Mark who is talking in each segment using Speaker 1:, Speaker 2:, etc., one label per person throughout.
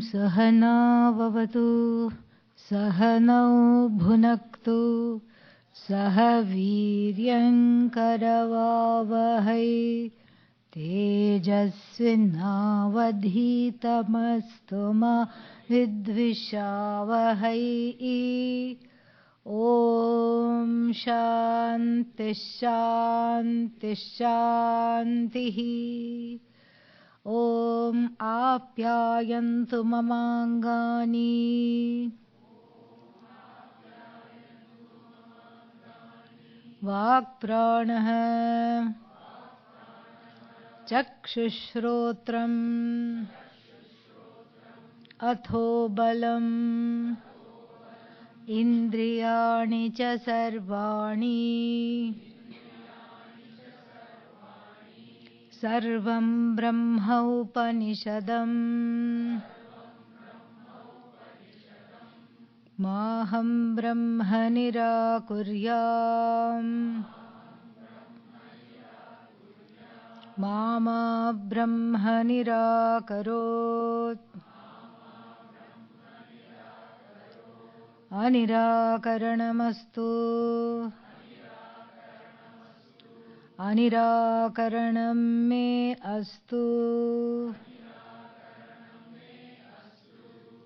Speaker 1: सहनाववतु सहनौ भुनक्तु सह वीर्यङ्करवावहै तेजस्विनावधीतमस्तु मा विद्विषावहै। ॐ शान्ति शान्ति शान्तिः। ॐ आप्यायन्तु ममाङ्गानि वाक्प्राणः चक्षुश्रोत्रम् अथो बलम् इन्द्रियाणि च सर्वाणि सर्वं ब्रह्म उपनिषदम् माहं ब्रह्म निराकुर्याम् मा ब्रह्म निराकरोत्। अनिराकरणमस्तु अनिराकरणं मे अस्तु।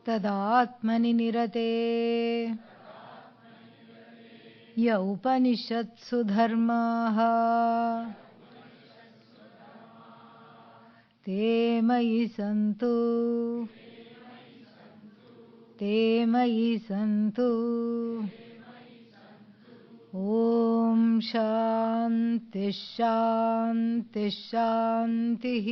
Speaker 1: तदात्मनि निरते य उपनिषत्सु धर्माः ते मयि सन्तु ते मयि सन्तु। ॐ शान्ति शान्ति शान्तिः।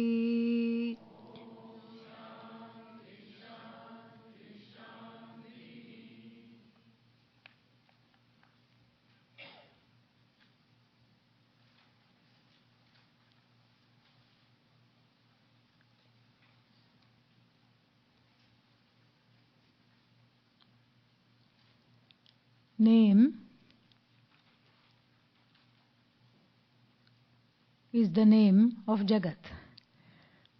Speaker 1: Name is the name of Jagat.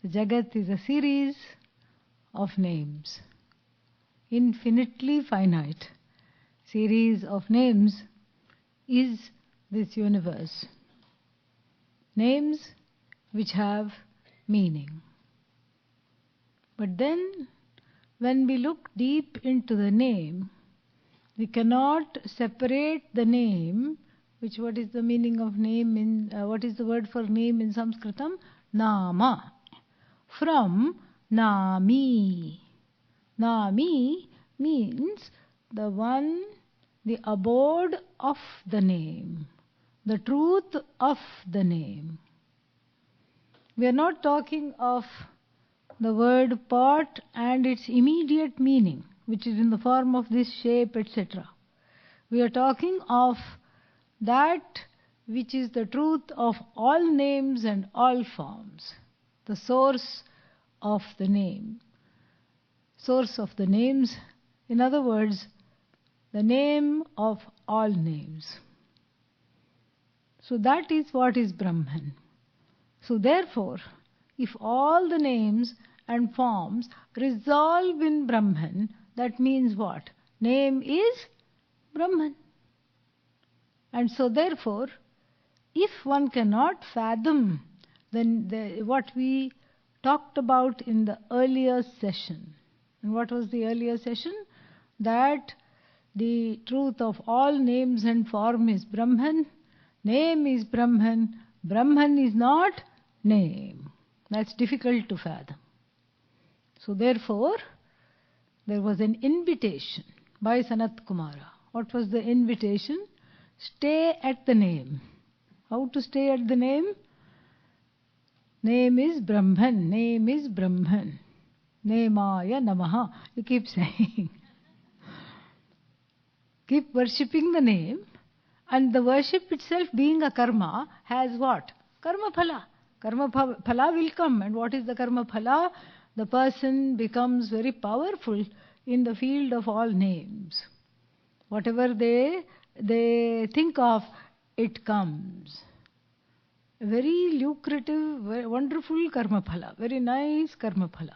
Speaker 1: The Jagat is a series of names, infinitely finite series of names is this universe. Names which have meaning. But then when we look deep into the name, we cannot separate the name, what is the meaning of name what is the word for name in Sanskritam? Nama. From Nami. Nami means the abode of the name, the truth of the name. We are not talking of the word pot and its immediate meaning, which is in the form of this shape, etc. We are talking of that which is the truth of all names and all forms, the source of the name. Source of the names, in other words, the name of all names. So that is what is Brahman. So therefore, if all the names and forms resolve in Brahman, that means what? Name is Brahman. And so therefore, if one cannot fathom then what we talked about in the earlier session, and what was the earlier session? That the truth of all names and form is Brahman, name is Brahman, Brahman is not name. That's difficult to fathom. So therefore, there was an invitation by Sanatkumara. What was the invitation? Stay at the name. How to stay at the name? Name is Brahman, name is Brahman. Nemaya Namaha. You keep saying. Keep worshipping the name, and the worship itself being a karma has what? Karma phala. Karma phala will come. And what is the karma phala? The person becomes very powerful in the field of all names. Whatever they think of, it comes. A very lucrative, very wonderful karma phala, very nice karma phala.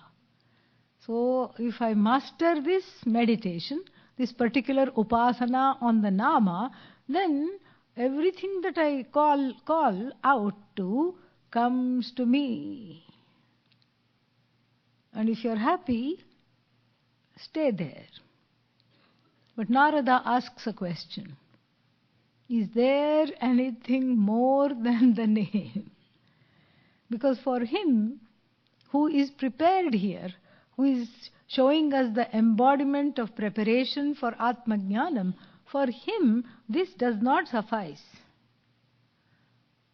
Speaker 1: So if I master this meditation, this particular upasana on the nama, then everything that I call out to comes to me. And if you're happy, stay there. But Narada asks a question. Is there anything more than the name? Because for him, who is prepared here, who is showing us the embodiment of preparation for Atmajnanam, for him this does not suffice.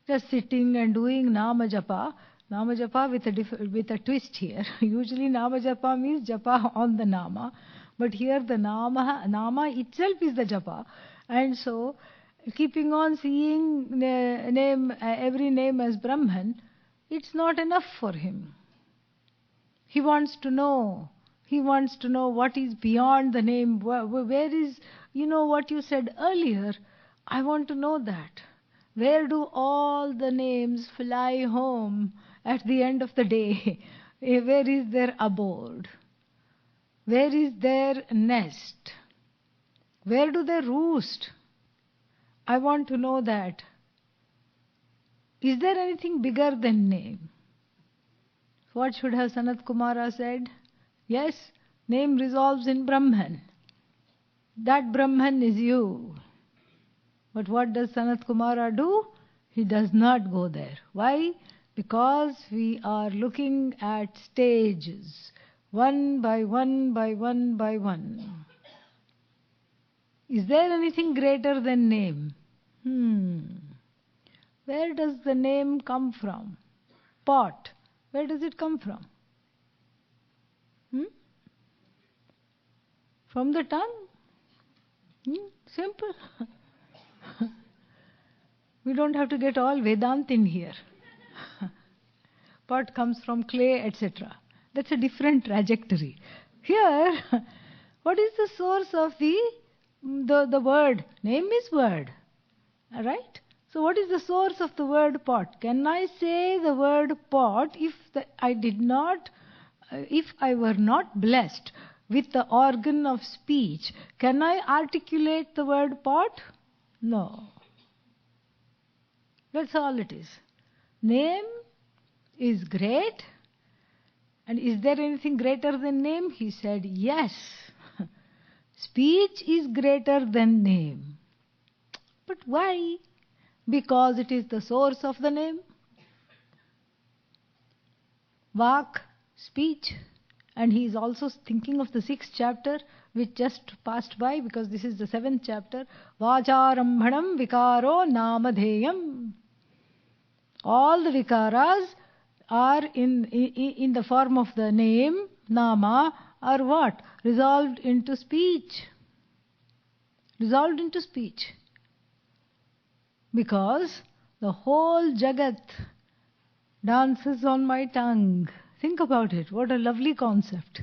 Speaker 1: Just sitting and doing Nama Japa with a twist here. Usually Nama Japa means Japa on the Nama, but here the Nama itself is the Japa. And so, keeping on seeing every name as Brahman, it's not enough for him. He wants to know. He wants to know what is beyond the name. Where is, what you said earlier? I want to know that. Where do all the names fly home at the end of the day? Where is their abode? Where is their nest? Where do they roost? I want to know that. Is there anything bigger than name? What should have Sanatkumara said? Yes, name resolves in Brahman. That Brahman is you. But what does Sanatkumara do? He does not go there. Why? Because we are looking at stages, one by one by one by one. Is there anything greater than name? Where does the name come from? Pot. Where does it come from? From the tongue? Simple. We don't have to get all Vedant in here. Pot comes from clay, etc. That's a different trajectory. Here, what is the source of the word? Name is word. Right? So what is the source of the word pot? Can I say the word pot if I were not blessed with the organ of speech? Can I articulate the word pot? No. That's all it is. Name is great. And is there anything greater than name? He said, yes. Speech is greater than name. But why? Because it is the source of the name. Vak, speech. And he is also thinking of the 6th chapter, which just passed by, because this is the 7th chapter. Vacharambhanam vikaro namadheyam. All the vikaras are in the form of the name, nama, are what? Resolved into speech. Resolved into speech. Because the whole Jagat dances on my tongue. Think about it. What a lovely concept.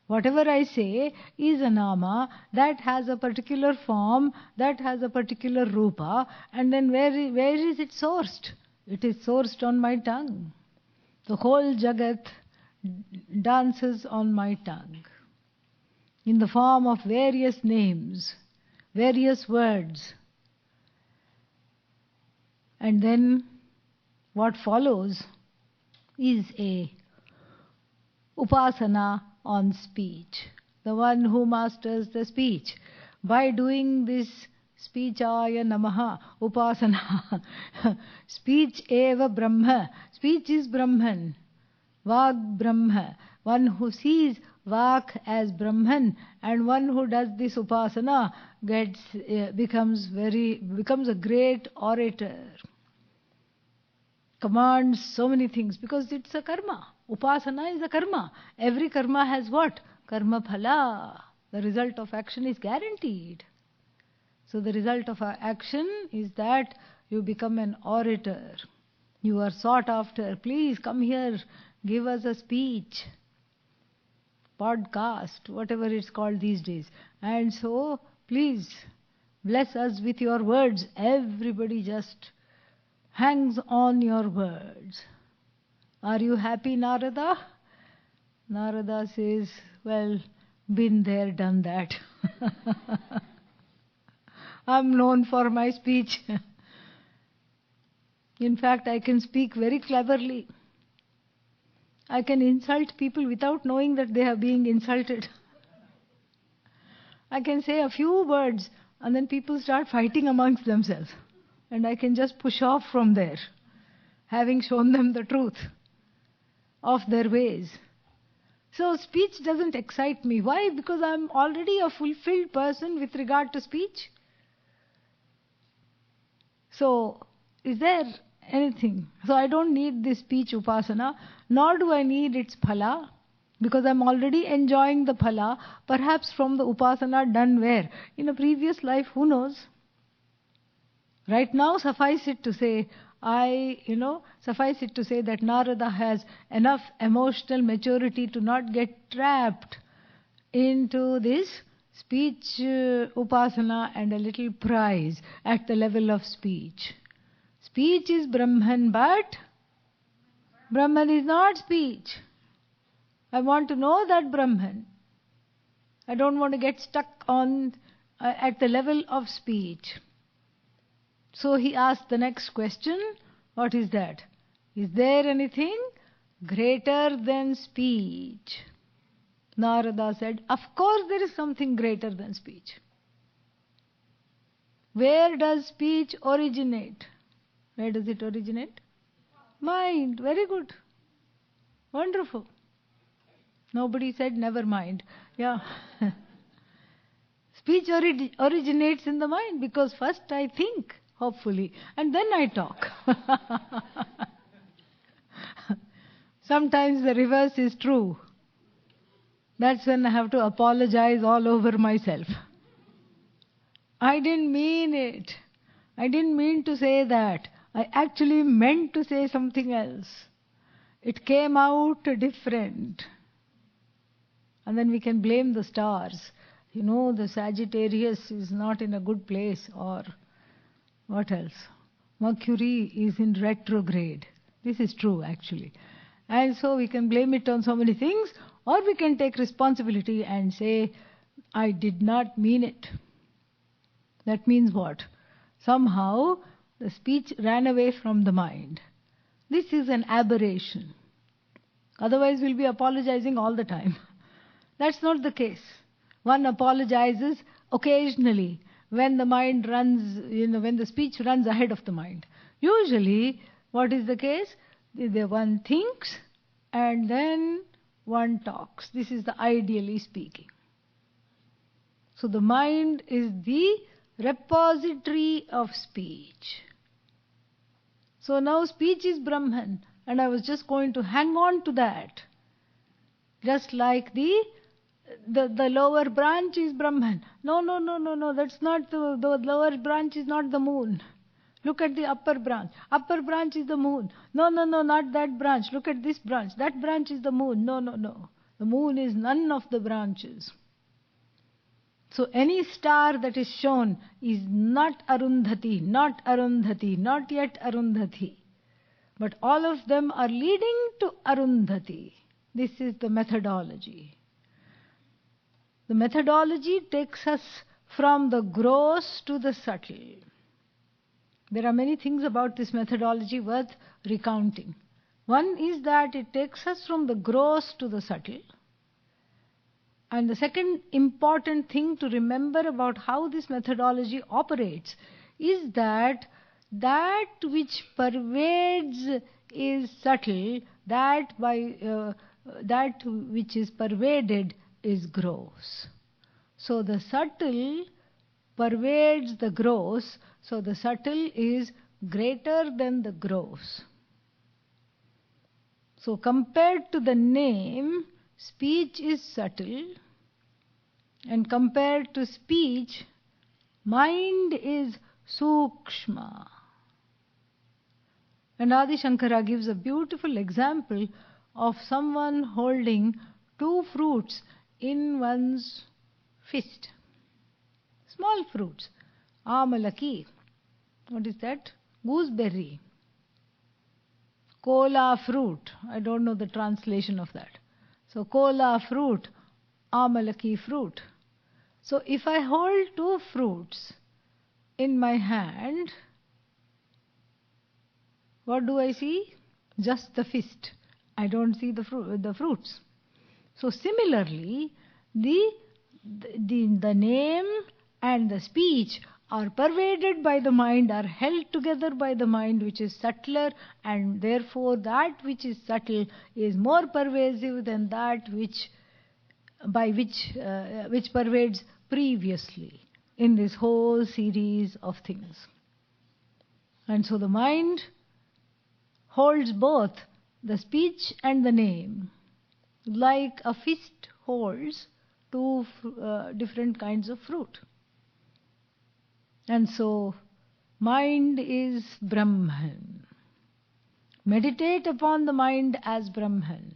Speaker 1: Whatever I say is a nama that has a particular form, that has a particular rupa, and then where is it sourced? It is sourced on my tongue. The whole Jagat dances on my tongue in the form of various names, various words. And then what follows is a upasana on speech. The one who masters the speech. By doing this speechaya namaha, upasana, speech eva brahma, speech is Brahman, vag brahma, one who sees vak as Brahman, and one who does this upasana becomes a great orator. Commands so many things because it's a karma. Upasana is a karma. Every karma has what? Karma phala. The result of action is guaranteed. So the result of our action is that you become an orator. You are sought after. Please come here, give us a speech, podcast, whatever it's called these days. And so, please, bless us with your words. Everybody just hangs on your words. Are you happy, Narada? Narada says, well, been there, done that. I'm known for my speech. In fact, I can speak very cleverly. I can insult people without knowing that they are being insulted. I can say a few words and then people start fighting amongst themselves. And I can just push off from there, having shown them the truth of their ways. So speech doesn't excite me. Why? Because I'm already a fulfilled person with regard to speech. So, is there anything? So I don't need this speech upasana, nor do I need its phala, because I'm already enjoying the phala, perhaps from the upasana done where? In a previous life, who knows? Right now, suffice it to say that Narada has enough emotional maturity to not get trapped into this speech upasana and a little prize at the level of speech. Speech is Brahman, but Brahman is not speech. I want to know that Brahman. I don't want to get stuck on at the level of speech. So he asked the next question, what is that? Is there anything greater than speech? Narada said, of course there is something greater than speech. Where does speech originate? Where does it originate? Mind. Very good. Wonderful. Nobody said never mind. Yeah. Speech originates in the mind because first I think, hopefully, and then I talk. Sometimes the reverse is true. That's when I have to apologize all over myself. I didn't mean it. I didn't mean to say that. I actually meant to say something else. It came out different. And then we can blame the stars. The Sagittarius is not in a good place, or what else? Mercury is in retrograde. This is true, actually. And so we can blame it on so many things, or we can take responsibility and say, I did not mean it. That means what? Somehow the speech ran away from the mind. This is an aberration. Otherwise we'll be apologizing all the time. That's not the case. One apologizes occasionally when the mind runs, when the speech runs ahead of the mind. Usually, what is the case? One thinks and then one talks. This is the ideally speaking. So the mind is the repository of speech. So now speech is Brahman, and I was just going to hang on to that. Just like the lower branch is Brahman. No, that's not the lower branch is not the moon. Look at the upper branch. Upper branch is the moon. No, not that branch. Look at this branch. That branch is the moon. No. The moon is none of the branches. So any star that is shown is not Arundhati, not yet Arundhati. But all of them are leading to Arundhati. This is the methodology. The methodology takes us from the gross to the subtle. There are many things about this methodology worth recounting. One is that it takes us from the gross to the subtle. And the second important thing to remember about how this methodology operates is that which pervades is subtle, that which is pervaded is gross. So the subtle pervades the gross, so the subtle is greater than the gross. So compared to the name, speech is subtle, and compared to speech, mind is sukshma. And Adi Shankara gives a beautiful example of someone holding two fruits in one's fist. Small fruits. Amalaki. What is that? Gooseberry. Kola fruit. I don't know the translation of that. So kola fruit, amalaki fruit. So if I hold two fruits in my hand, what do I see? Just the fist. I don't see the fruits. So similarly, the name and the speech are pervaded by the mind, are held together by the mind, which is subtler, and therefore that which is subtle is more pervasive than that which pervades previously in this whole series of things. And so the mind holds both the speech and the name, like a fist holds two different kinds of fruit. And so, mind is Brahman. Meditate upon the mind as Brahman.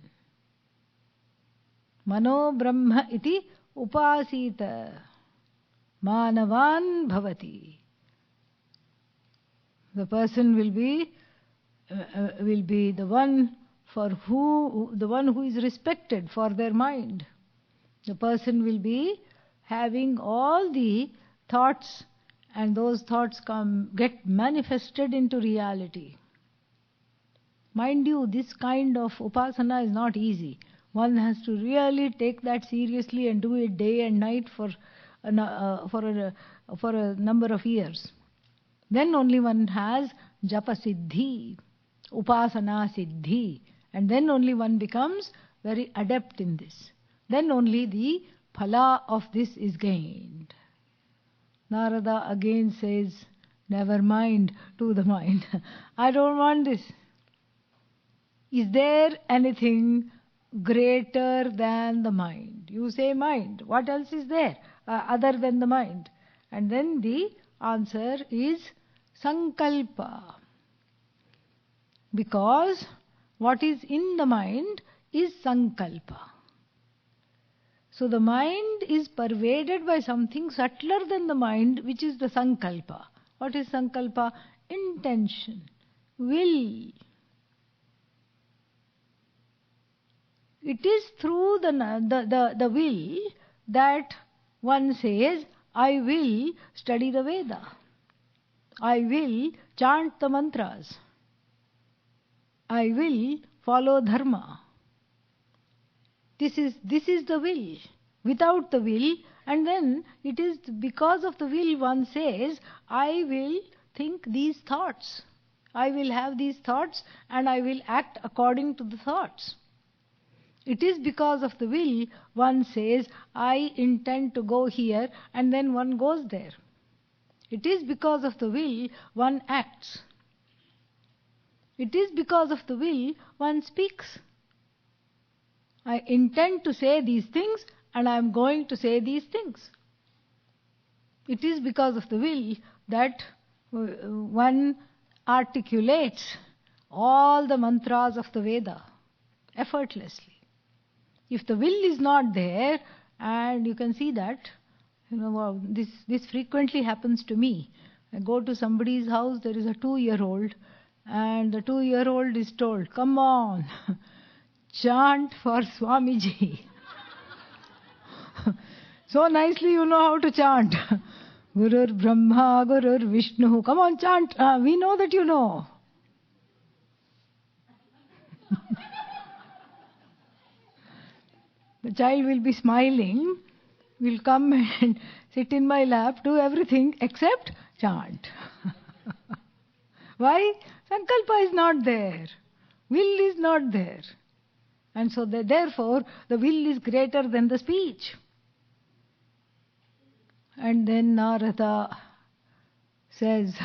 Speaker 1: Mano Brahma iti upasita manavan bhavati. The person will be the one who is respected for their mind. The person will be having all the thoughts, and those thoughts get manifested into reality. Mind you, this kind of upasana is not easy. One has to really take that seriously and do it day and night for a number of years. Then only one has japa siddhi, upasana siddhi, and then only one becomes very adept in this. Then only the phala of this is gained. Narada again says, never mind to the mind. I don't want this. Is there anything greater than the mind? You say mind. What else is there other than the mind? And then the answer is sankalpa. Because what is in the mind is sankalpa. So the mind is pervaded by something subtler than the mind, which is the sankalpa. What is sankalpa? Intention, will. It is through the will that one says, I will study the Veda. I will chant the mantras. I will follow dharma. This is the will. Without the will, and then it is because of the will one says, I will think these thoughts. I will have these thoughts and I will act according to the thoughts. It is because of the will one says, I intend to go here, and then one goes there. It is because of the will one acts. It is because of the will one speaks. I intend to say these things and I am going to say these things. It is because of the will that one articulates all the mantras of the Veda effortlessly. If the will is not there, and you can see that, this frequently happens to me. I go to somebody's house, there is a 2-year-old, and the 2-year-old is told, come on, chant for Swamiji. So nicely you know how to chant. Gurur Brahma, Gurur Vishnu. Come on, chant. We know that you know. The child will be smiling, will come and sit in my lap, do everything except chant. Why? Sankalpa is not there. Will is not there. And so therefore the will is greater than the speech. And then Narada says,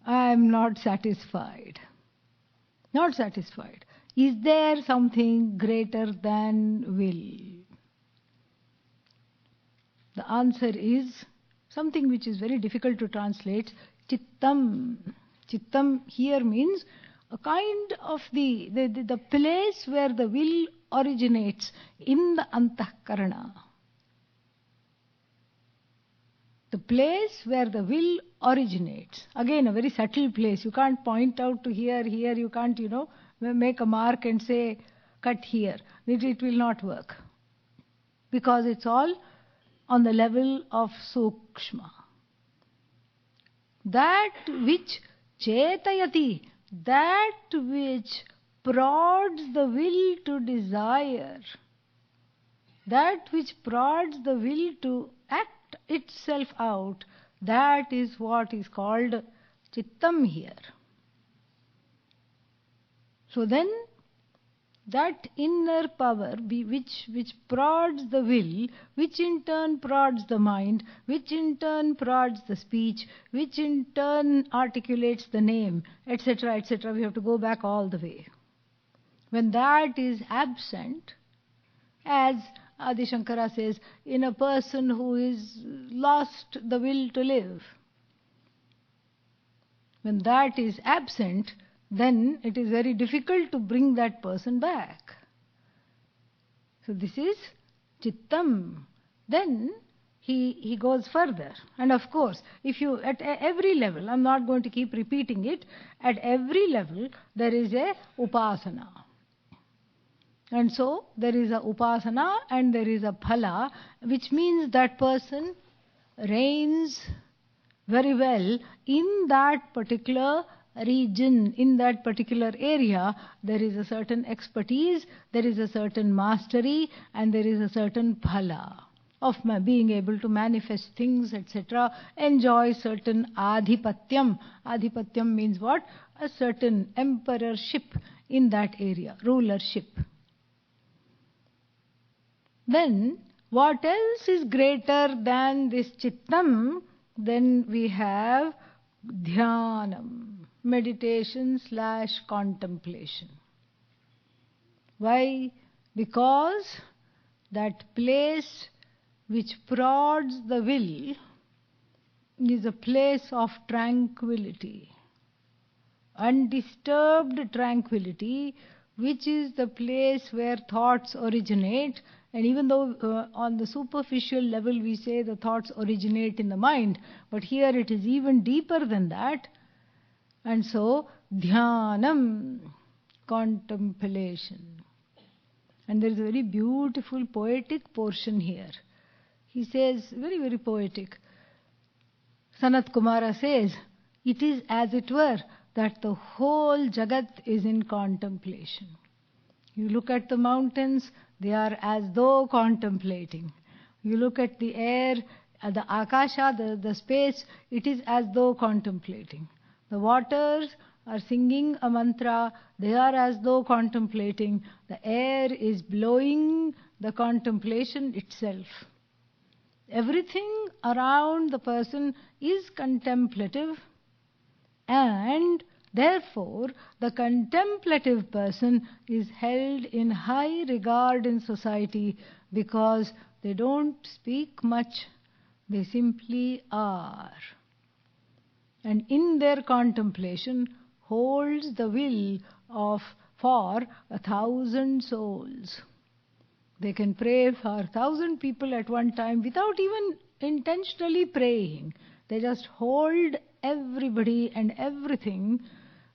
Speaker 1: I am not satisfied. Not satisfied. Is there something greater than will? The answer is something which is very difficult to translate. Chittam. Chittam here means a kind of the place where the will originates in the antahkarana. The place where the will originates. Again, a very subtle place. You can't point out to here, you can't, make a mark and say, cut here. It will not work. Because it's all on the level of sukshma. That which chetayati, that which prods the will to desire, that which prods the will to act itself out, that is what is called chittam here. So then, that inner power which prods the will, which in turn prods the mind, which in turn prods the speech, which in turn articulates the name, etc., etc. We have to go back all the way. When that is absent, as Adi Shankara says, in a person who is lost the will to live, when that is absent, then it is very difficult to bring that person back. So this is chittam. Then he goes further. And of course, if you, at every level, I'm not going to keep repeating it, at every level there is a upasana. And so there is a upasana and there is a phala, which means that person reigns very well in that particular region, in that particular area. There is a certain expertise, there is a certain mastery, and there is a certain phala of being able to manifest things, etc., enjoy certain adhipatyam. Adhipatyam means what? A certain emperorship in that area, rulership. Then, what else is greater than this chittam? Then we have dhyanam, meditation/contemplation. Why? Because that place which prods the will is a place of tranquility, undisturbed tranquility, which is the place where thoughts originate. And even though on the superficial level we say the thoughts originate in the mind, but here it is even deeper than that. And so, dhyanam, contemplation. And there is a very beautiful poetic portion here. He says, very, very poetic. Sanatkumara says, it is as it were that the whole Jagat is in contemplation. You look at the mountains, they are as though contemplating. You look at the air, the akasha, the space, it is as though contemplating. The waters are singing a mantra, they are as though contemplating. The air is blowing the contemplation itself. Everything around the person is contemplative, and therefore the contemplative person is held in high regard in society because they don't speak much, they simply are. And in their contemplation holds the will for 1,000 souls. They can pray for 1,000 people at one time without even intentionally praying. They just hold everybody and everything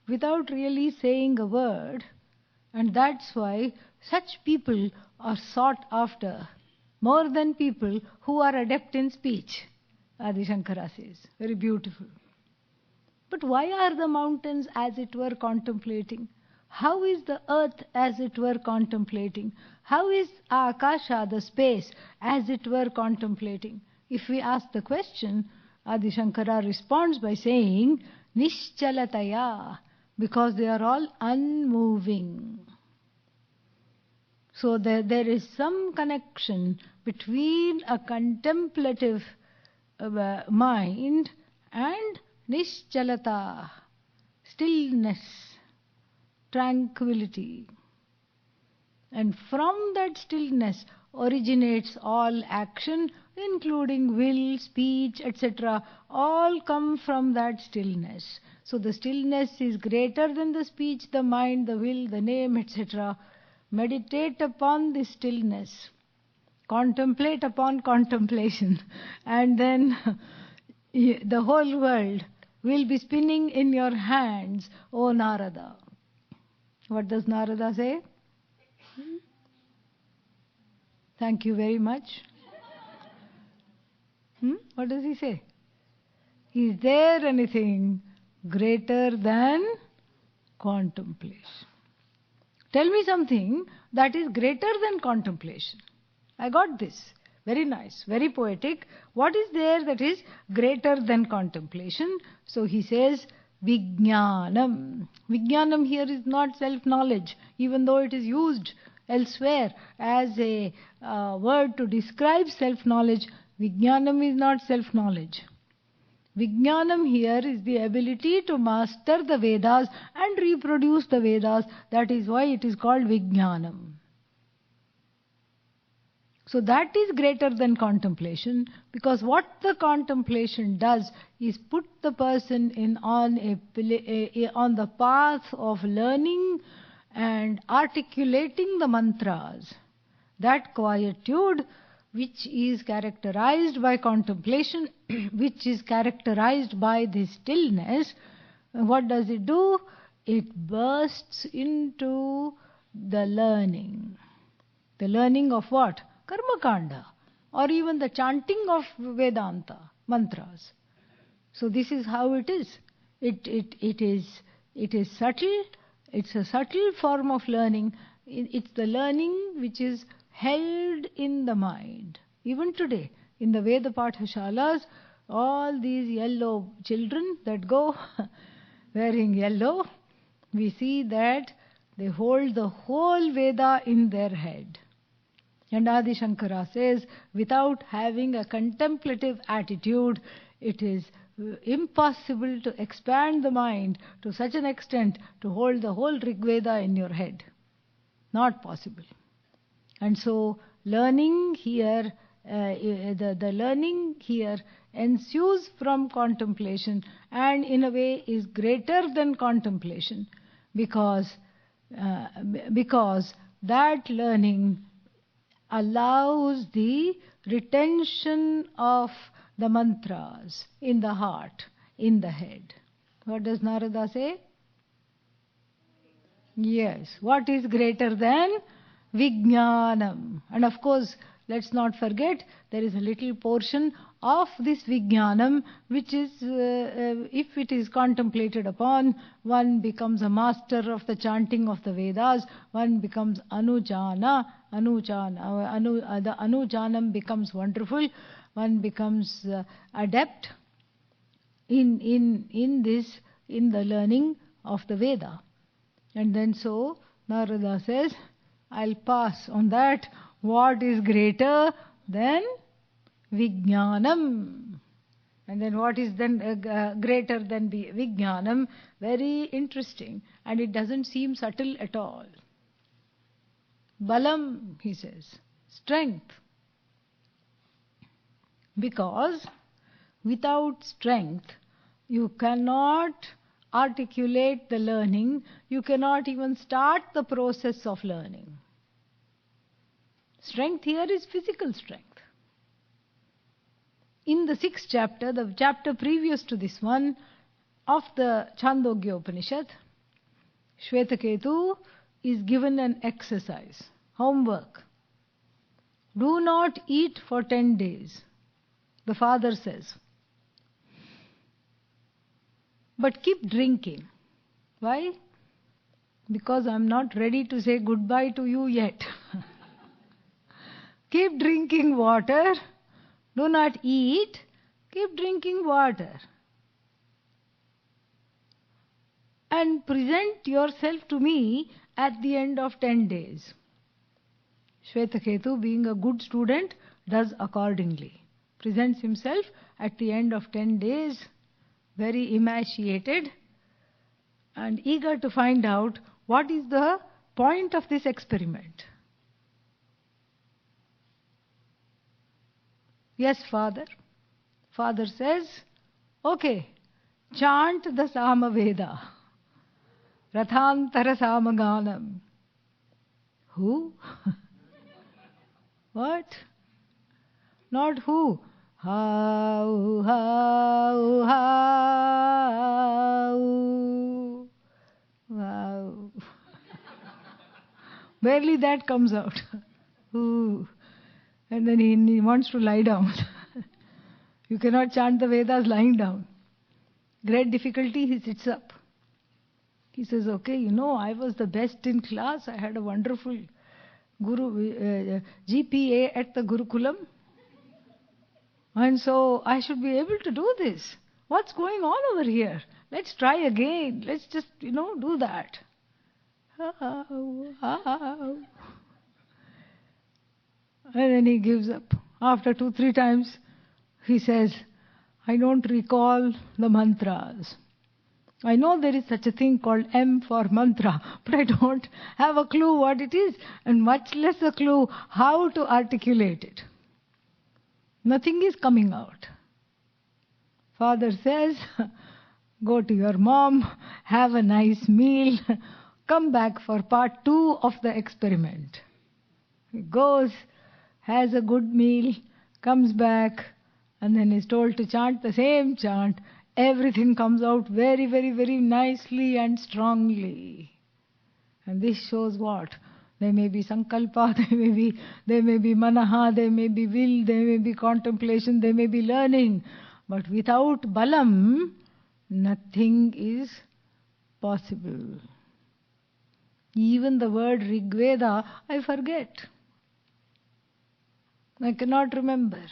Speaker 1: without really saying a word. And that's why such people are sought after more than people who are adept in speech, Adi Shankara says. Very beautiful. But why are the mountains as it were contemplating? How is the earth as it were contemplating? How is Akasha, the space, as it were contemplating? If we ask the question, Adi Shankara responds by saying, Nishchalataya, because they are all unmoving. So there is some connection between a contemplative mind and Nishchalata, stillness, tranquility. And from that stillness originates all action, including will, speech, etc. All come from that stillness. So the stillness is greater than the speech, the mind, the will, the name, etc. Meditate upon the stillness. Contemplate upon contemplation. And then the whole world will be spinning in your hands, O Narada. What does Narada say? Thank you very much. What does he say? Is there anything greater than contemplation? Tell me something that is greater than contemplation. I got this. Very nice, very poetic. What is there that is greater than contemplation? So he says, Vijnanam. Vijnanam here is not self-knowledge, even though it is used elsewhere as a word to describe self-knowledge. Vijnanam is not self-knowledge. Vijnanam here is the ability to master the Vedas and reproduce the Vedas. That is why it is called Vijnanam. So that is greater than contemplation, because what the contemplation does is put the person on the path of learning and articulating the mantras. That quietude which is characterized by contemplation, which is characterized by this stillness, what does it do? It bursts into the learning. The learning of what? Karma Kanda, or even the chanting of Vedanta mantras. So this is how it is. It is subtle. It's a subtle form of learning. It's the learning which is held in the mind. Even today, in the Veda Pathashalas, all these yellow children that go wearing yellow, we see that they hold the whole Veda in their head. And Adi Shankara says, without having a contemplative attitude, it is impossible to expand the mind to such an extent to hold the whole Rig Veda in your head. Not possible. And so, learning here, the learning here ensues from contemplation, and in a way is greater than contemplation, because that learning allows the retention of the mantras in the heart, in the head. What does Narada say? Yes. What is greater than Vijnanam? And of course, let's not forget, there is a little portion of this Vijnanam which is, if it is contemplated upon, one becomes a master of the chanting of the Vedas, one becomes Anujana, the Anujanam becomes wonderful, one becomes adept in the learning of the Veda. And then so, Narada says, I'll pass on that. What is greater than Vijnanam? And then what is then greater than Vijnanam? Very interesting. And it doesn't seem subtle at all. Balam, he says, strength. Because without strength, you cannot articulate the learning, you cannot even start the process of learning. Strength here is physical strength. In the 6th chapter, the chapter previous to this one, of the Chandogyopanishad, Shvetaketu is given an exercise, homework. Do not eat for 10 days, the father says. But keep drinking. Why? Because I'm not ready to say goodbye to you yet. Keep drinking water. Do not eat. Keep drinking water. And present yourself to me at the end of 10 days. Shvetaketu, being a good student, does accordingly. Presents himself at the end of 10 days, very emaciated and eager to find out what is the point of this experiment. Yes, father. Father says, okay, chant the Samaveda. Rathantara Samaganam. Who? What? Not who. How, how, how. Wow. Barely that comes out. Ooh. And then he wants to lie down. You cannot chant the Vedas lying down. Great difficulty, he sits up. He says, okay, I was the best in class. I had a wonderful GPA at the Gurukulam. And so I should be able to do this. What's going on over here? Let's try again. Let's just, do that. And then he gives up. After 2-3 times, he says, I don't recall the mantras. I know there is such a thing called M for mantra, but I don't have a clue what it is, and much less a clue how to articulate it. Nothing is coming out. Father says, go to your mom, have a nice meal, come back for part 2 of the experiment. He goes, has a good meal, comes back, and then is told to chant the same chant. Everything comes out very, very, very nicely and strongly. And this shows what? There may be sankalpa, there may be manaha, there may be will, there may be contemplation, there may be learning. But without balam, nothing is possible. Even the word Rigveda, I forget. I cannot remember.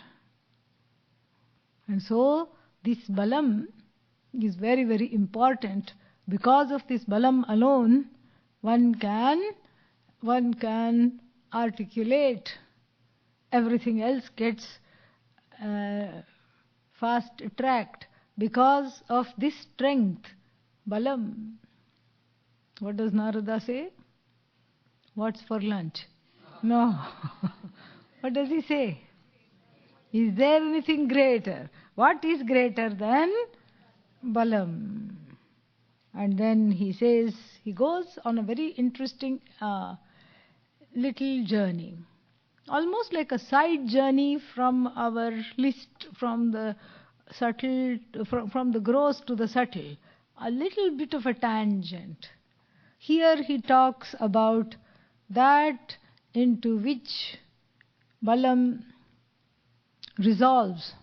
Speaker 1: And so, this balam is very, very important. Because of this balam alone, one can articulate. Everything else gets fast tracked. Because of this strength, balam. What does Narada say? What's for lunch? No. What does he say? Is there anything greater? What is greater than balam? And then he says, he goes on a very interesting little journey. Almost like a side journey from our list, from the subtle, from the gross to the subtle. A little bit of a tangent. Here he talks about that into which balam resolves,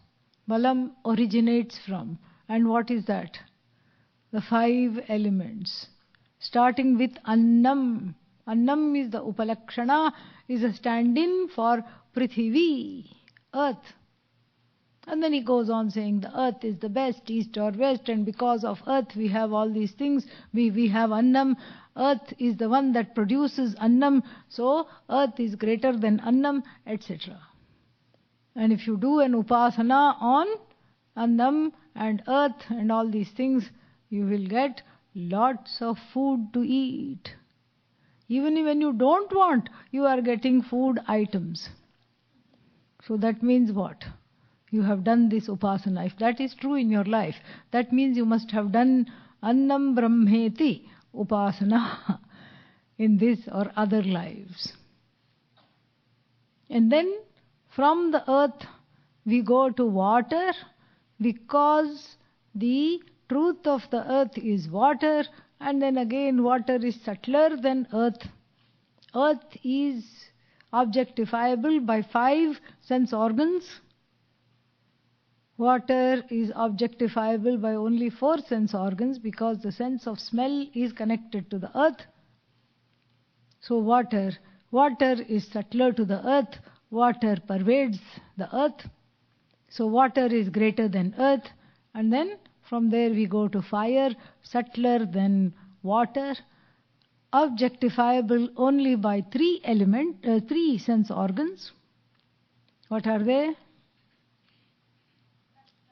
Speaker 1: balam originates from. And what is that? The 5 elements. Starting with annam. Annam is the upalakshana, is a stand-in for Prithivi, earth. And then he goes on saying the earth is the best, east or west, and because of earth we have all these things. We have annam. Earth is the one that produces annam, so earth is greater than annam, etc. And if you do an upasana on annam and earth and all these things, you will get lots of food to eat. Even when you don't want, you are getting food items. So that means what? You have done this upasana. If that is true in your life, that means you must have done annam brahmeti upasana in this or other lives. And then from the earth we go to water, because the truth of the earth is water, and then again water is subtler than earth. Earth is objectifiable by 5 sense organs. Water is objectifiable by only 4 sense organs, because the sense of smell is connected to the earth. So water is subtler to the earth. Water pervades the earth. So water is greater than earth. And then from there we go to fire, subtler than water, objectifiable only by 3 sense organs. What are they?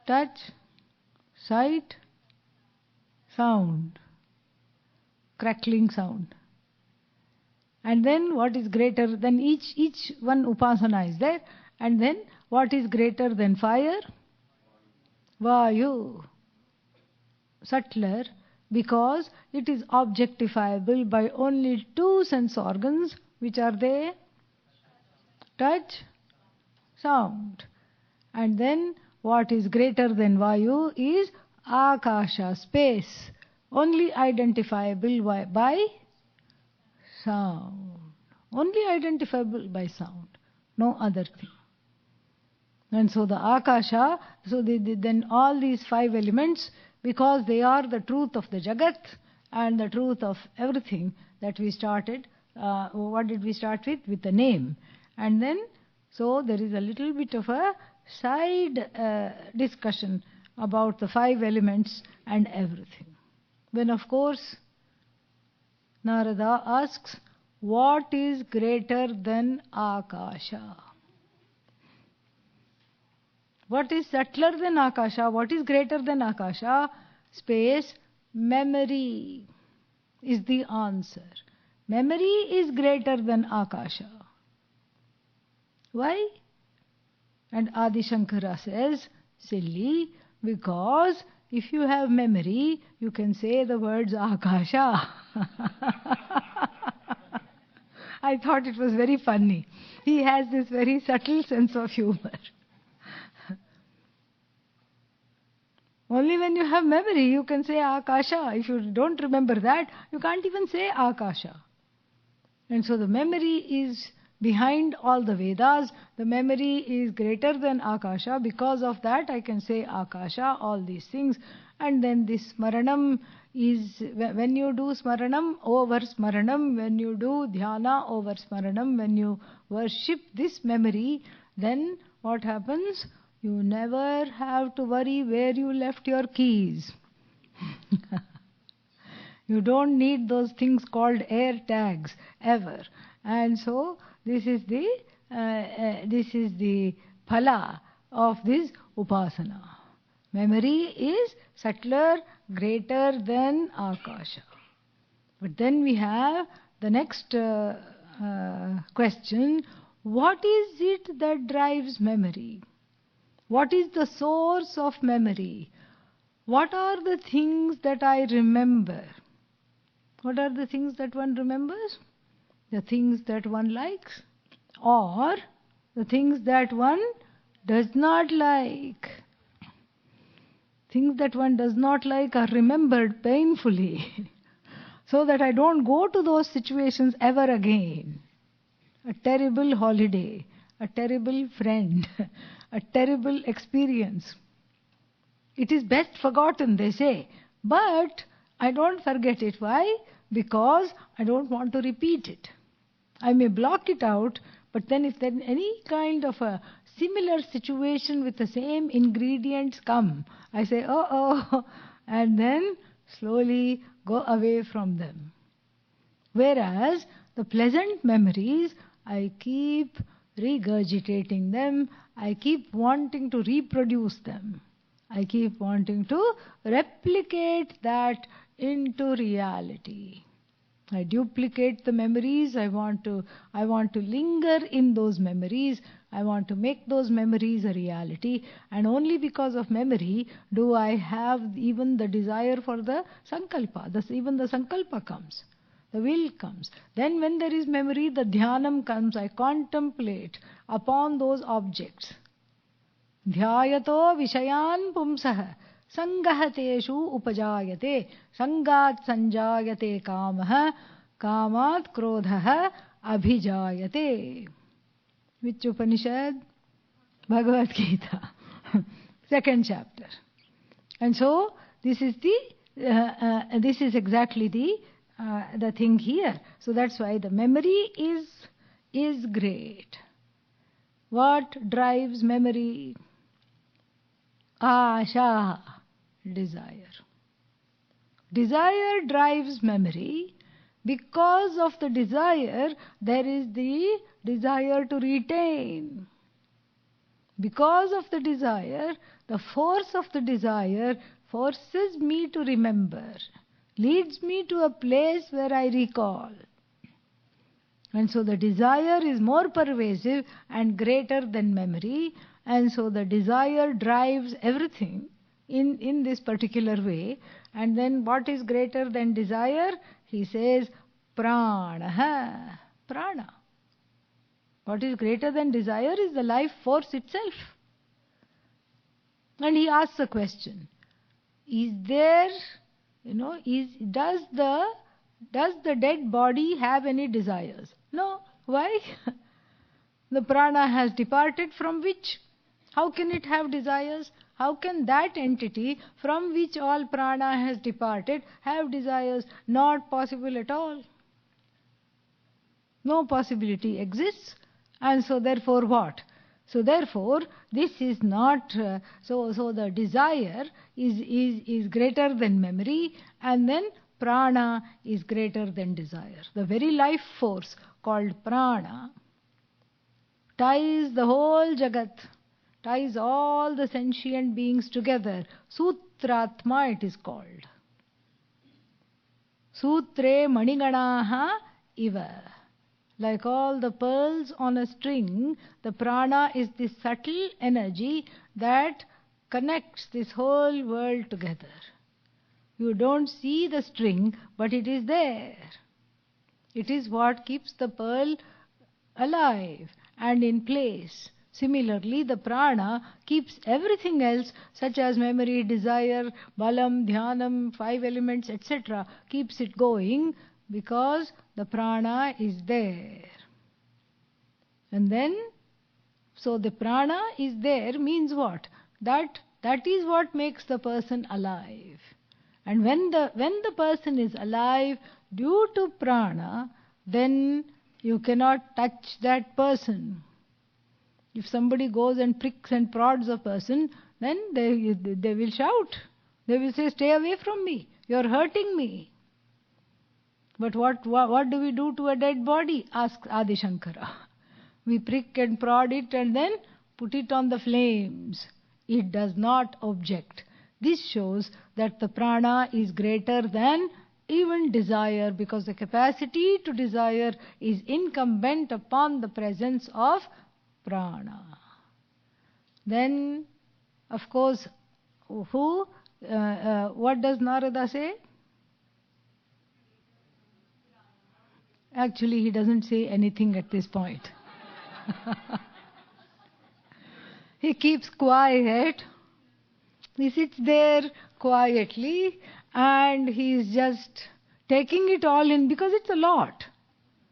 Speaker 1: Touch, sight, sound, crackling sound. And then what is greater than each one upasana is there. And then what is greater than fire? Vayu. Subtler, because it is objectifiable by only 2 sense organs. Which are they? Touch, sound. And then what is greater than Vayu is Akasha, space, only identifiable by sound. Only identifiable by sound, no other thing. And so the Akasha, then all these 5 elements, because they are the truth of the Jagat and the truth of everything that we started. What did we start with? With the name. And then, so there is a little bit of a side discussion about the 5 elements and everything. Then of course, Narada asks, what is greater than Akasha? What is subtler than Akasha? What is greater than Akasha? Space, memory is the answer. Memory is greater than Akasha. Why? And Adi Shankara says, silly, because if you have memory, you can say the words Akasha. I thought it was very funny. He has this very subtle sense of humor. Only when you have memory, you can say Akasha. If you don't remember that, you can't even say Akasha. And so the memory is behind all the Vedas. The memory is greater than Akasha. Because of that, I can say Akasha, all these things. And then this Smaranam is, when you do Smaranam, over Smaranam, when you do Dhyana, over Smaranam, when you worship this memory, then what happens? You never have to worry where you left your keys. You don't need those things called air tags ever. And so this is the phala of this upasana. Memory is subtler, greater than Akasha. But then we have the next question. What is it that drives memory? What is the source of memory? What are the things that I remember? What are the things that one remembers? The things that one likes, or the things that one does not like. Things that one does not like are remembered painfully so that I don't go to those situations ever again. A terrible holiday, a terrible friend, a terrible experience. It is best forgotten, they say. But I don't forget it. Why? Because I don't want to repeat it. I may block it out, but then if then any kind of a similar situation with the same ingredients come, I say, oh, and then slowly go away from them. Whereas the pleasant memories, I keep regurgitating them, I keep wanting to reproduce them. I keep wanting to replicate that into reality. I duplicate the memories. I want to linger in those memories. I want to make those memories a reality. And only because of memory do I have even the desire for the sankalpa. Even the sankalpa comes. The will comes. Then when there is memory, the dhyanam comes. I contemplate upon those objects. Dhyayato vishayan pumsah sangahateshu upajayate sangat sanjayate kamah kamat krodhah abhijayate. Which Upanishad? Bhagavad Gita. Second chapter. And so this is exactly the thing here. So that's why the memory is great. What drives memory? Asha, desire. Desire drives memory. Because of the desire, there is the desire to retain. Because of the desire, the force of the desire forces me to remember, leads me to a place where I recall. And so the desire is more pervasive and greater than memory. And so the desire drives everything in this particular way. And then what is greater than desire? He says, prana. Prana. What is greater than desire is the life force itself. And he asks a question. Is there, does the dead body have any desires? No. Why? The prana has departed from which? How can it have desires? How can that entity from which all prana has departed have desires? Not possible at all. No possibility exists. And so therefore what? So therefore this is not, so the desire is greater than memory, and then prana is greater than desire. The very life force called prana ties the whole Jagat, ties all the sentient beings together. Sutratma it is called. Sutre maniganaha iva. Like all the pearls on a string, the prana is the subtle energy that connects this whole world together. You don't see the string, but it is there. It is what keeps the pearl alive and in place. Similarly, the prana keeps everything else, such as memory, desire, balam, dhyanam, 5 elements, etc., keeps it going because the prana is there. And then, so the prana is there means what? That is what makes the person alive. And when the person is alive due to prana, then you cannot touch that person. If somebody goes and pricks and prods a person, then they will shout. They will say, "Stay away from me. You are hurting me." But what do we do to a dead body? Asks Adi Shankara. We prick and prod it and then put it on the flames. It does not object. This shows that the prana is greater than even desire, because the capacity to desire is incumbent upon the presence of prana. Then, of course, what does Narada say? Actually, he doesn't say anything at this point. He keeps quiet. He sits there quietly and he is just taking it all in, because it's a lot.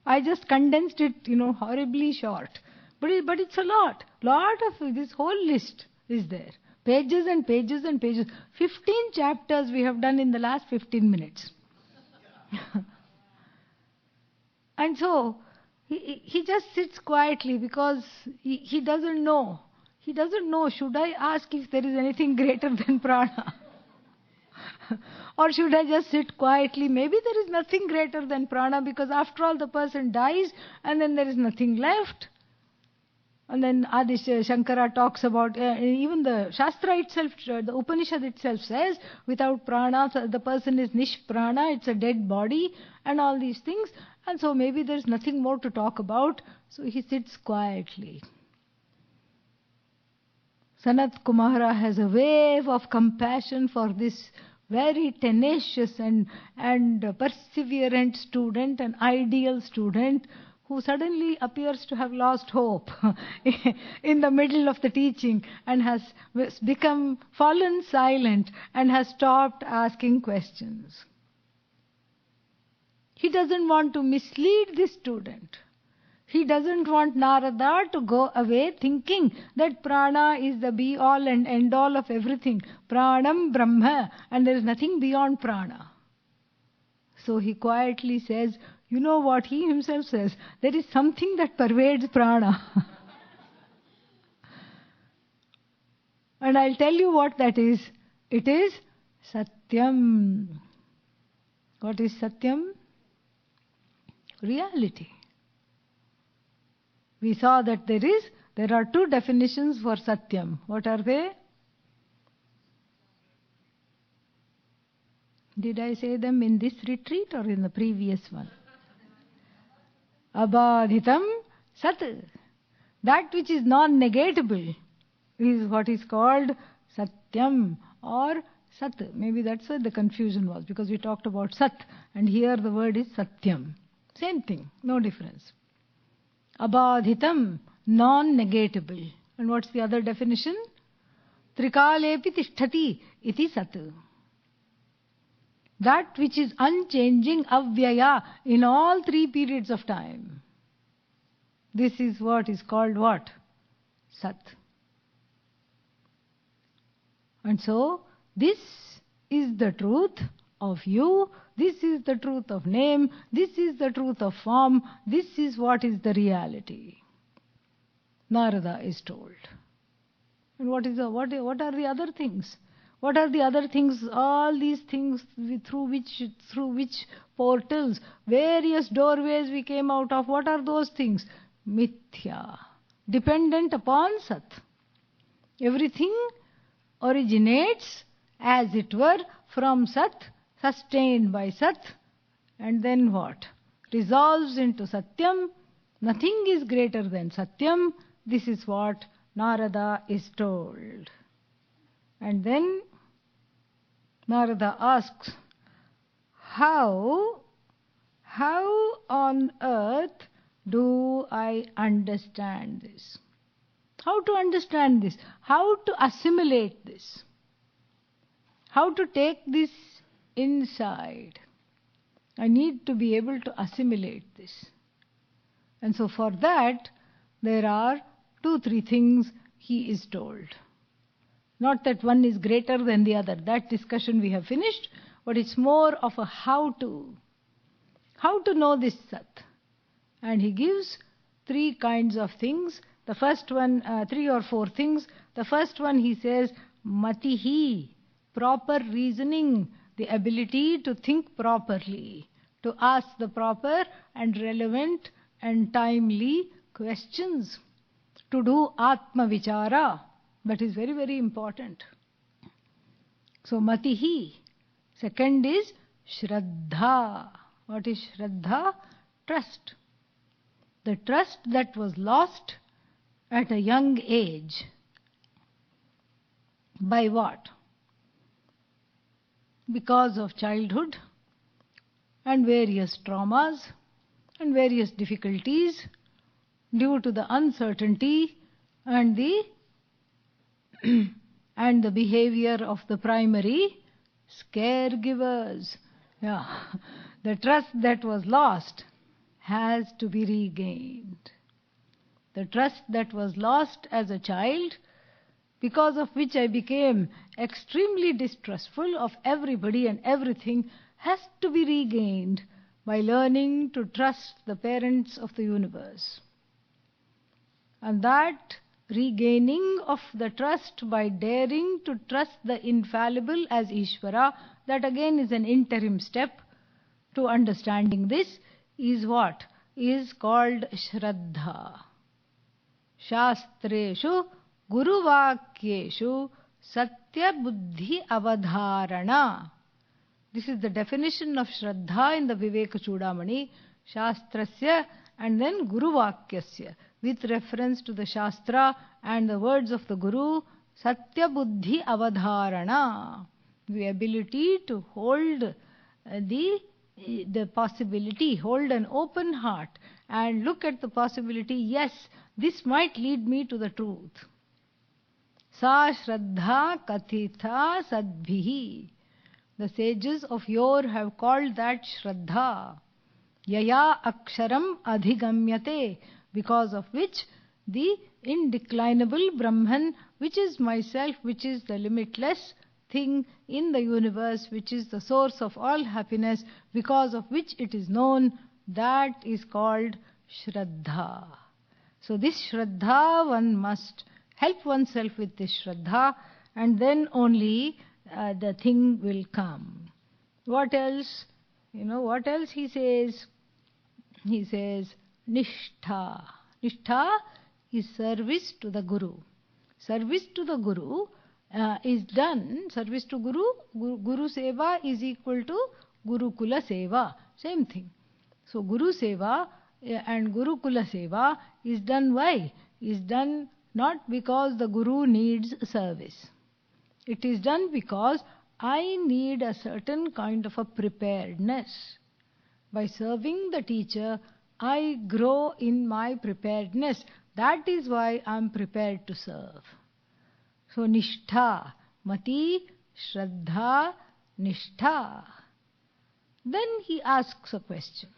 Speaker 1: I just condensed it, horribly short. But it's a lot. Lot of this whole list is there. Pages and pages and pages. 15 chapters we have done in the last 15 minutes. And so he just sits quietly because he doesn't know. He doesn't know, should I ask if there is anything greater than prana? Or should I just sit quietly? Maybe there is nothing greater than prana, because after all the person dies and then there is nothing left. And then Adi Shankara talks about, even the Shastra itself, the Upanishad itself says, without prana, the person is nishprana, it's a dead body, and all these things. And so maybe there's nothing more to talk about, so he sits quietly. Sanatkumara has a wave of compassion for this very tenacious and perseverant student, an ideal student, who suddenly appears to have lost hope in the middle of the teaching and has fallen silent and has stopped asking questions. He doesn't want to mislead this student. He doesn't want Narada to go away thinking that prana is the be-all and end-all of everything. Pranam Brahma, and there is nothing beyond prana. So he quietly says, you know what he himself says, there is something that pervades prana. And I'll tell you what that is. It is Satyam. What is Satyam? Reality. We saw that there are 2 definitions for Satyam. What are they? Did I say them in this retreat or in the previous one? Abadhitam Sat. That which is non-negatable is what is called Satyam or Sat. Maybe that's why the confusion was, because we talked about Sat and here the word is Satyam. Same thing, no difference. Abadhitam, non-negatable. And what's the other definition? Trikalepi tishtati iti Sat. That which is unchanging, avyaya, in all 3 periods of time. This is what is called what? Sat. And so, this is the truth of you, this is the truth of name, this is the truth of form, this is what is the reality. Narada is told. And what are the other things? What are the other things? All these things through which portals, various doorways we came out of. What are those things? Mithya, dependent upon Sat. Everything originates, as it were, from Sat, sustained by Sat, and then what? Resolves into Satyam. Nothing is greater than Satyam. This is what Narada is told. And then Narada asks, how on earth do I understand this? How to understand this? How to assimilate this? How to take this inside? I need to be able to assimilate this. And so for that, there are 2-3 things he is told. Not that one is greater than the other. That discussion we have finished, but it's more of a how to. How to know this Sat. And he gives 3 kinds of things. The first one, 3 or 4 things. The first one he says, matihi, proper reasoning, the ability to think properly, to ask the proper and relevant and timely questions, to do Atma Vichara. That is very, very important. So, matihi. Second is Shraddha. What is Shraddha? Trust. The trust that was lost at a young age. By what? Because of childhood and various traumas and various difficulties due to the uncertainty and the and the behavior of the primary caregivers. Yeah. The trust that was lost has to be regained. The trust that was lost as a child, because of which I became extremely distrustful of everybody and everything, has to be regained by learning to trust the parents of the universe. And that regaining of the trust by daring to trust the infallible as Ishvara, that again is an interim step to understanding this, is what? Is called Shraddha. Shastreshu Guruvakyeshu Satya Buddhi Avadharana. This is the definition of Shraddha in the Viveka Chudamani. Shastrasya and then Guruvakyasya, with reference to the Shastra and the words of the Guru. Satya Buddhi Avadharana, the ability to hold the possibility, hold an open heart and look at the possibility, yes, this might lead me to the truth. Sa Shraddha Kathitha Sadbhihi. The sages of yore have called that Shraddha. Yaya Aksharam Adhigamyate, because of which the indeclinable Brahman, which is myself, which is the limitless thing in the universe, which is the source of all happiness, because of which it is known, that is called Shraddha. So this Shraddha, one must help oneself with this Shraddha, and then only the thing will come. What else? What else he says? He says Nishtha. Nishtha is service to the Guru. Service to the Guru is done. Service to Guru, Guru Seva is equal to Gurukula Seva. Same thing. So Guru Seva and Gurukula Seva is done why? Is done not because the Guru needs service. It is done because I need a certain kind of a preparedness. By serving the teacher, I grow in my preparedness. That is why I am prepared to serve. So Nishtha, Mati, Shraddha, Nishtha. Then he asks a question.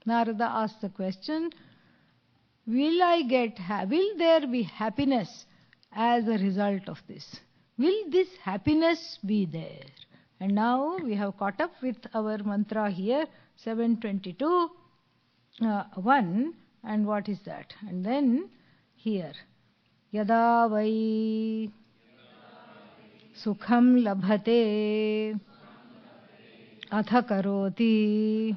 Speaker 1: Narada asks the question, will there be happiness as a result of this? Will this happiness be there? And now we have caught up with our mantra here, 722, 1, and what is that? And then here, Yada vai sukham labhate atha karoti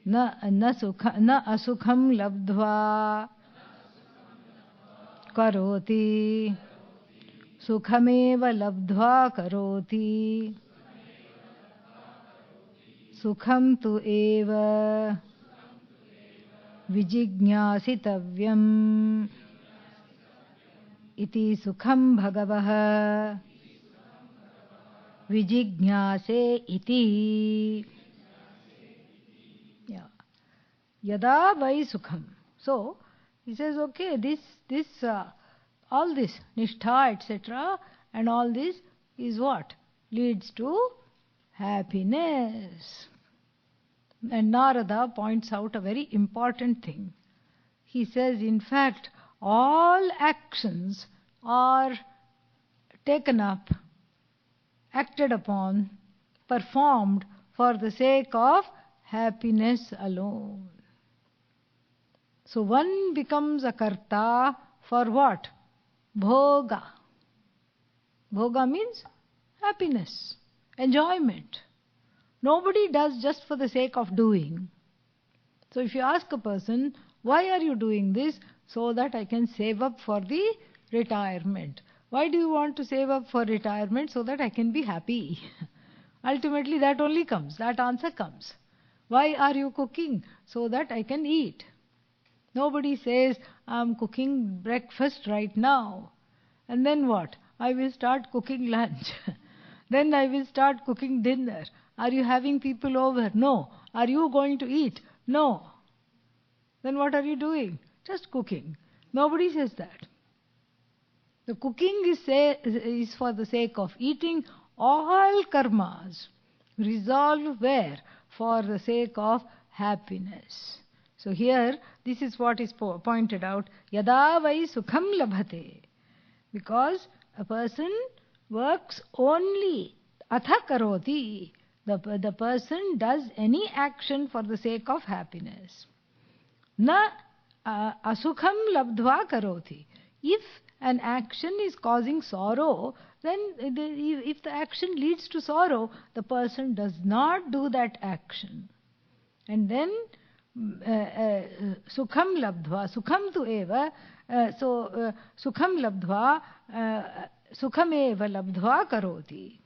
Speaker 1: na asukham labdhva karoti sukhameva labdhva karoti sukham tu eva vijignyasitavyam iti sukham bhagavah vijignyase iti. Yeah. Yada vai sukham. So he says, okay, all this nishtha, etc., and all this is what leads to happiness. And Narada points out a very important thing. He says, in fact, all actions are taken up, acted upon, performed for the sake of happiness alone. So one becomes a karta for what? Bhoga. Bhoga means happiness, enjoyment. Nobody does just for the sake of doing. So if you ask a person, why are you doing this? So that I can save up for the retirement. Why do you want to save up for retirement? So that I can be happy. Ultimately that only comes, that answer comes. Why are you cooking? So that I can eat. Nobody says, I'm cooking breakfast right now. And then what? I will start cooking lunch. Then I will start cooking dinner. Are you having people over? No. Are you going to eat? No. Then what are you doing? Just cooking. Nobody says that. The cooking is for the sake of eating. All karmas resolve where? For the sake of happiness. So here, this is what is pointed out. Yada vai sukham labhate. Because a person works only atha karoti. The person does any action for the sake of happiness. Na asukham labdhva karoti. If an action is causing sorrow, then if the action leads to sorrow, the person does not do that action. And then sukham labdhva, sukham tu eva, sukham labdhva, sukham eva labdhva karoti.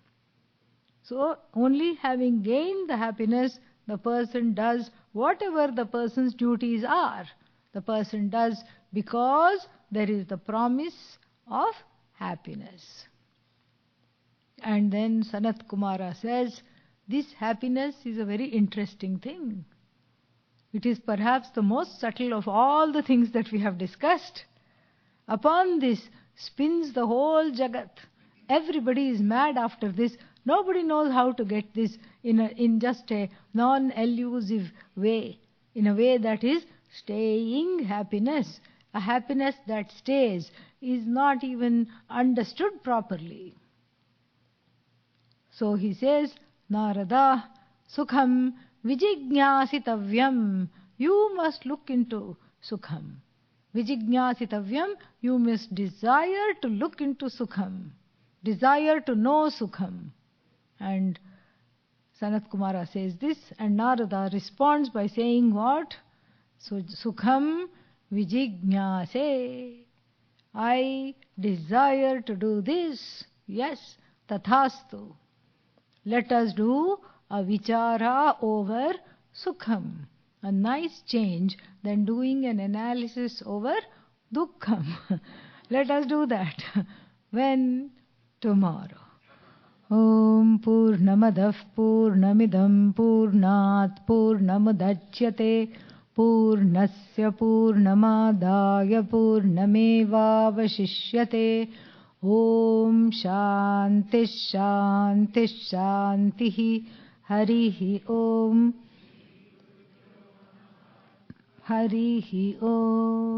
Speaker 1: So only having gained the happiness, the person does whatever the person's duties are. The person does because there is the promise of happiness. And then Sanatkumara says, this happiness is a very interesting thing. It is perhaps the most subtle of all the things that we have discussed. Upon this spins the whole Jagat. Everybody is mad after this. Nobody knows how to get this in just a non-elusive way, in a way that is staying happiness. A happiness that stays is not even understood properly. So he says, Narada, sukham vijignyasitavyam. You must look into sukham. Vijignyasitavyam, you must desire to look into sukham. Desire to know sukham. And Sanatkumara says this, and Narada responds by saying what? So, sukham vijignyase. I desire to do this. Yes, tathastu. Let us do a vichara over sukham. A nice change than doing an analysis over dukkham. Let us do that. When? Tomorrow. Om Purnamadah Purnamidam Purnat Purnamudachyate Purnasya Purnamadaya Purnamevavashishyate. Om Shanti Shanti Shanti Harihi Om. Harihi Om.